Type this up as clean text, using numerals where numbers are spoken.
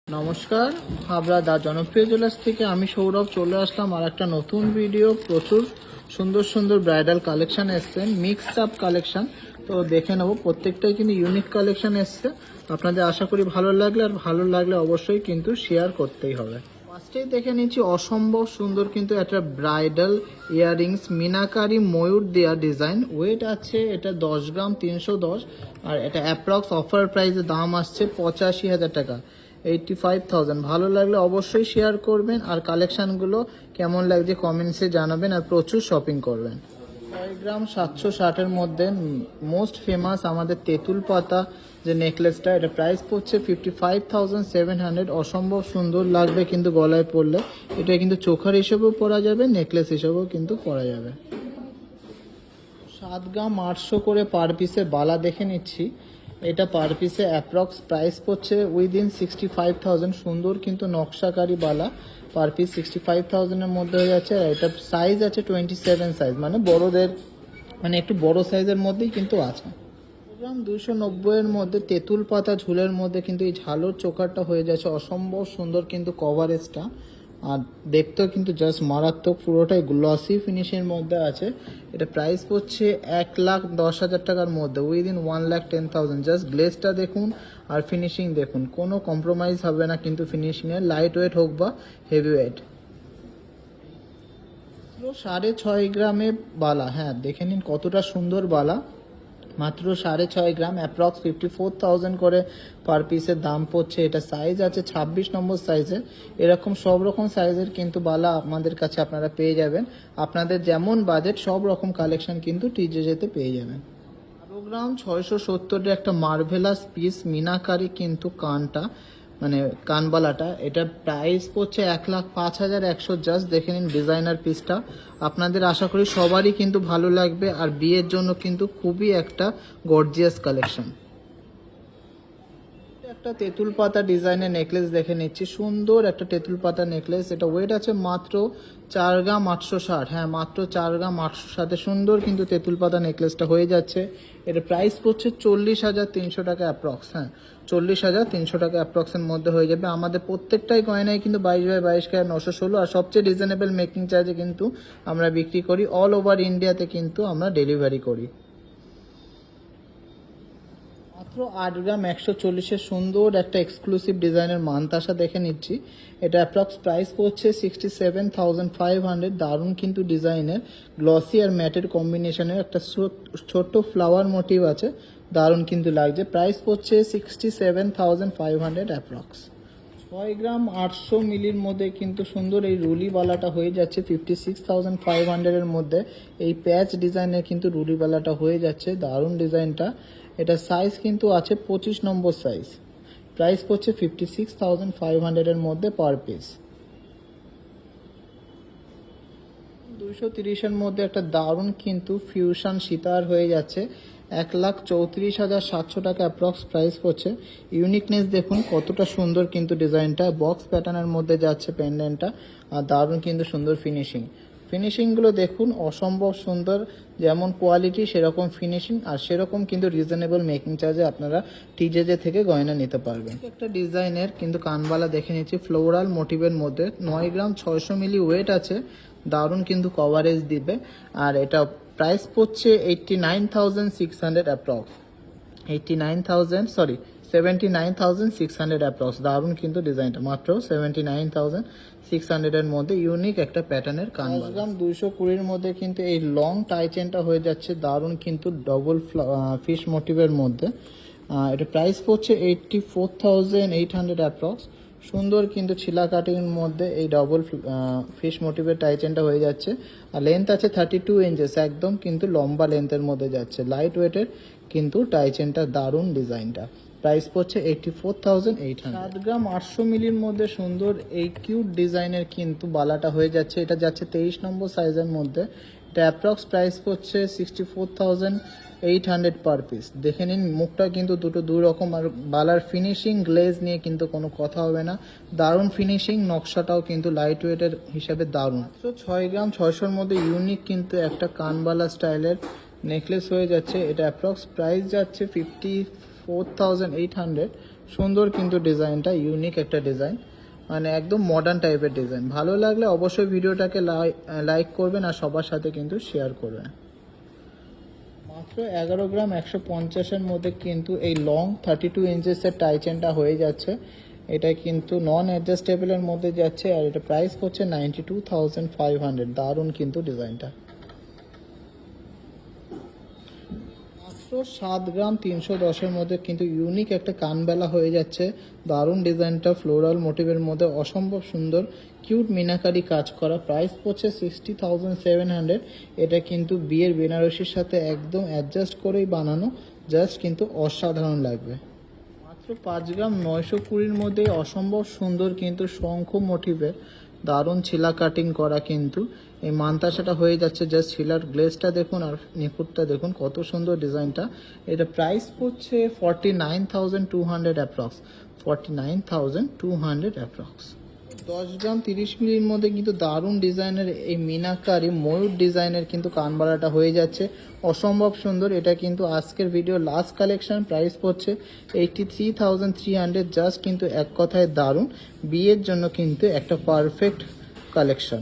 নমস্কার, হাবড়া দা জনপ্রিয় জুয়েলার্স থেকে আমি সৌরভ চলে আসলাম আর একটা নতুন ভিডিও। প্রচুর সুন্দর সুন্দর ব্রাইডাল কালেকশন এসছে, মিক্সড আপ কালেকশন। তো দেখে নেবো, প্রত্যেকটাই কিন্তু ইউনিক কালেকশন এসছে। আপনাদের আশা করি ভালো লাগলে, আর ভালো লাগলে অবশ্যই কিন্তু শেয়ার করতেই হবে। ফার্স্টেই দেখে নিচ্ছি অসম্ভব সুন্দর কিন্তু একটা ব্রাইডাল ইয়াররিংস, মিনাকারি ময়ূর দেওয়া ডিজাইন। ওয়েট আছে এটা 10 গ্রাম 310, আর এটা অ্যাপ্রক্স অফার প্রাইসে দাম আসছে 85,000 টাকা, 85,000। ভালো লাগলে অবশ্যই শেয়ার করবেন, আর কালেকশানগুলো কেমন লাগছে কমেন্টসে জানাবেন, আর প্রচুর শপিং করবেন। 6 গ্রাম 760-এর মধ্যে মোস্ট ফেমাস আমাদের তেঁতুল পাতা যে নেকলেসটা, এটা প্রাইস পড়ছে 55,700। অসম্ভব সুন্দর লাগবে কিন্তু গলায় পরলে। এটা কিন্তু চোখার হিসেবেও পরা যাবে, নেকলেস হিসেবেও কিন্তু পরা যাবে। 7 গ্রাম 800 করে পার পিসের বালা দেখে নিচ্ছি। এটা পার পিসে অ্যাপ্রক্স প্রাইস পড়ছে উইদিন 65,000। সুন্দর কিন্তু নকশাকারী বালা, পার পিস 65,000-এর মধ্যে হয়ে যাচ্ছে। আর এটা সাইজ আছে 27 সাইজ, মানে বড়দের, মানে একটু বড় সাইজের মধ্যেই কিন্তু আছে। গ্রাম 290-এর মধ্যে তেঁতুল পাতা ঝুলের মধ্যে কিন্তু এই ঝালোর চোকারটা হয়ে যাচ্ছে। অসম্ভব সুন্দর কিন্তু কভারেজটা, আর দেখতেও কিন্তু জাস্ট মারাত্মক, পুরোটাই গ্লসি ফিনিশের মধ্যে আছে। এটা প্রাইস পড়ছে 1,10,000 টাকার মধ্যে, উইদিন 1,10,000। জাস্ট গ্লেজটা দেখুন আর ফিনিশিং দেখুন, কোনো কম্প্রোমাইজ হবে না কিন্তু ফিনিশিংয়ে, লাইট ওয়েট হোক বা হেভি ওয়েট। 6.5 গ্রামে বালা, হ্যাঁ দেখে নিন কতটা সুন্দর বালা, মাত্র 6.5 গ্রাম, অ্যাপ্রক্স 54,000 করে পার পিসের দাম পড়ছে। এটা সাইজ আছে 26 নম্বর সাইজের। এরকম সব রকম সাইজের কিন্তু বালা আমাদের কাছে আপনারা পেয়ে যাবেন। আপনাদের যেমন বাজেট সব রকম কালেকশন কিন্তু টিজেতে পেয়ে যাবেন। 12 গ্রাম 670-এর একটা মার্ভেলাস পিস, মিনাকারি কিন্তু কানটা, মানে কানবালাটা, এটা প্রাইস পড়ছে 1,05,100। জাস্ট দেখে নিন ডিজাইনার পিসটা, আপনাদের আশা করি সবারই কিন্তু ভালো লাগবে, আর বিয়ের জন্য কিন্তু খুবই একটা গর্জিয়াস কালেকশন। একটা তেঁতুল পাতা ডিজাইনের নেকলেস দেখে নিচ্ছি, সুন্দর একটা তেঁতুল পাতা নেকলেস। এটা ওয়েট আছে মাত্র 4 গ্রাম 860, হ্যাঁ মাত্র 4 গ্রাম 860। সুন্দর কিন্তু তেঁতুল পাতা নেকলেসটা হয়ে যাচ্ছে। এটা প্রাইস পড়ছে 40,300 টাকা অ্যাপ্রক্স, হ্যাঁ 40,300 টাকা অ্যাপ্রক্সের মধ্যে হয়ে যাবে। আমাদের প্রত্যেকটাই গয়নায় কিন্তু 22x22 ক্যারেট 916, আর সবচেয়ে রিজনেবল মেকিং চার্জে কিন্তু আমরা বিক্রি করি। অল ওভার ইন্ডিয়াতে কিন্তু আমরা ডেলিভারি করি। মাত্র 8 গ্রাম 140-এর সুন্দর একটা এক্সক্লুসিভ ডিজাইনের মানতাসা দেখে নিচ্ছি। এটা অ্যাপ্রক্স প্রাইস পড়ছে 67,500। দারুণ কিন্তু ডিজাইনের, গ্লসি আর ম্যাটের কম্বিনেশনের একটা ছোট্ট ফ্লাওয়ার মোটিভ আছে, দারুণ কিন্তু লাগছে। প্রাইস পড়ছে 67,500 অ্যাপ্রক্স। 6 গ্রাম 800 মিলির মধ্যে কিন্তু সুন্দর এই রুলিওয়ালাটা হয়ে যাচ্ছে 56,500-এর মধ্যে। এই প্যাচ ডিজাইনের কিন্তু রুলিওয়ালাটা হয়ে যাচ্ছে, দারুণ ডিজাইনটা। এটা সাইজ কিন্তু আছে 25 নম্বর সাইজ। প্রাইস পড়ছে 56,500-এর মধ্যে পার পিস। 230-এর মধ্যে একটা দারুণ কিন্তু ফিউশন সীতার হয়ে যাচ্ছে, 1,34,700 টাকা অ্যাপ্রক্স প্রাইস পড়ছে। ইউনিকনেস দেখুন কতটা সুন্দর কিন্তু ডিজাইনটা, বক্স প্যাটার্নের মধ্যে যাচ্ছে পেন্ডেন্টটা, আর দারুণ কিন্তু সুন্দর ফিনিশিংগুলো দেখুন, অসম্ভব সুন্দর। যেমন কোয়ালিটি সেরকম ফিনিশিং, আর সেরকম কিন্তু রিজনেবল মেকিং চার্জে আপনারা টিজেজে থেকে গয়না নিতে পারবেন। একটা ডিজাইনের কিন্তু কানবালা দেখে নিচ্ছি, ফ্লোরাল মোটিভের মধ্যে, 9 গ্রাম 600 মিলি ওয়েট আছে, দারুণ কিন্তু কভারেজ দিবে। আর এটা প্রাইস পড়ছে 89,600 অ্যাপ্রক্স, 79,600 অ্যাপ্রক্স। দারুণ কিন্তু ডিজাইনটা, মাত্র 79,600-এর মধ্যে ইউনিক একটা প্যাটার্নের কানবালা। গ্রাম 220-এর মধ্যে কিন্তু এই লং টাই চেনটা হয়ে যাচ্ছে, দারুণ কিন্তু ডবল ফিশ মোটিভের মধ্যে। এটা প্রাইস পড়ছে 84,800 অ্যাপ্রক্স। সুন্দর কিন্তু ছিলা কাটিংয়ের মধ্যে এই ডবল ফিশ মোটিভের টাই চেনটা হয়ে যাচ্ছে, আর লেন্থ আছে 32 ইঞ্চেস, একদম কিন্তু লম্বা লেন্থের মধ্যে যাচ্ছে, লাইট ওয়েটের কিন্তু টাই চেনটা, দারুণ ডিজাইনটা। প্রাইস পড়ছে 84,800। 7 গ্রাম 800 মিলির মধ্যে সুন্দর এই কিউট ডিজাইনের কিন্তু বালাটা হয়ে যাচ্ছে। এটা যাচ্ছে 23 নম্বর সাইজের মধ্যে। এটা অ্যাপ্রক্স প্রাইস পড়ছে 64,800 পার পিস। দেখে নিন মুখটা কিন্তু দুই রকম, আর বালার ফিনিশিং গ্লেজ নিয়ে কিন্তু কোনো কথা হবে না, দারুণ ফিনিশিং, নকশাটাও কিন্তু লাইট ওয়েটের হিসাবে দারুণ। 6 গ্রাম 600-এর মধ্যে ইউনিক কিন্তু একটা কানবালা স্টাইলের নেকলেস হয়ে যাচ্ছে। এটা অ্যাপ্রক্স প্রাইস যাচ্ছে 54,800। সুন্দর কিন্তু ডিজাইনটা, ইউনিক একটা ডিজাইন, মানে একদম মডার্ন টাইপের ডিজাইন। ভালো লাগলে অবশ্যই ভিডিওটাকে লাইক করবেন আর সবার সাথে কিন্তু শেয়ার করবেন। মাত্র 11 গ্রাম 150-এর মধ্যে কিন্তু এই লং 32 ইঞ্চেসের টাই চেনটা হয়ে যাচ্ছে। এটা কিন্তু নন অ্যাডজাস্টেবলের মধ্যে যাচ্ছে আর এটা প্রাইস হচ্ছে 92,500। দারুণ কিন্তু ডিজাইনটা। মাত্র 7 গ্রাম 310-এর মধ্যে কিন্তু ইউনিক একটা কানবেলা হয়ে যাচ্ছে। দারুণ ডিজাইনটা, ফ্লোরাল মোটিভের মধ্যে অসম্ভব সুন্দর কিউট মিনাকারি কাজ করা। প্রাইস পড়ছে 60,700। এটা কিন্তু বিয়ের বেনারসির সাথে একদম অ্যাডজাস্ট করেই বানানো, জাস্ট কিন্তু অসাধারণ লাগবে। মাত্র 5 গ্রাম 920-র মধ্যে অসম্ভব সুন্দর কিন্তু শঙ্খ মোটিভের দারুণ ছিলা কাটিং করা কিন্তু এই মানতাসাটা হয়ে যাচ্ছে। জাস্ট ছিলার গ্লেজটা দেখুন আর নিখুঁতটা দেখুন, কত সুন্দর ডিজাইনটা। এটা প্রাইস পড়ছে 49,200 অ্যাপ্রক্স, 49,200 অ্যাপ্রক্স। 10 গ্রাম 30 মিলির মধ্যে কিন্তু দারুণ ডিজাইনের এই মিনাকারি ময়ূর ডিজাইনের কিন্তু কানবালাটা হয়ে যাচ্ছে, অসম্ভব সুন্দর। এটা কিন্তু আজকের ভিডিও লাস্ট কালেকশন। প্রাইস পড়ছে 83,300। জাস্ট কিন্তু এক কথায় দারুণ, বিয়ের জন্য কিন্তু একটা পারফেক্ট কালেকশন।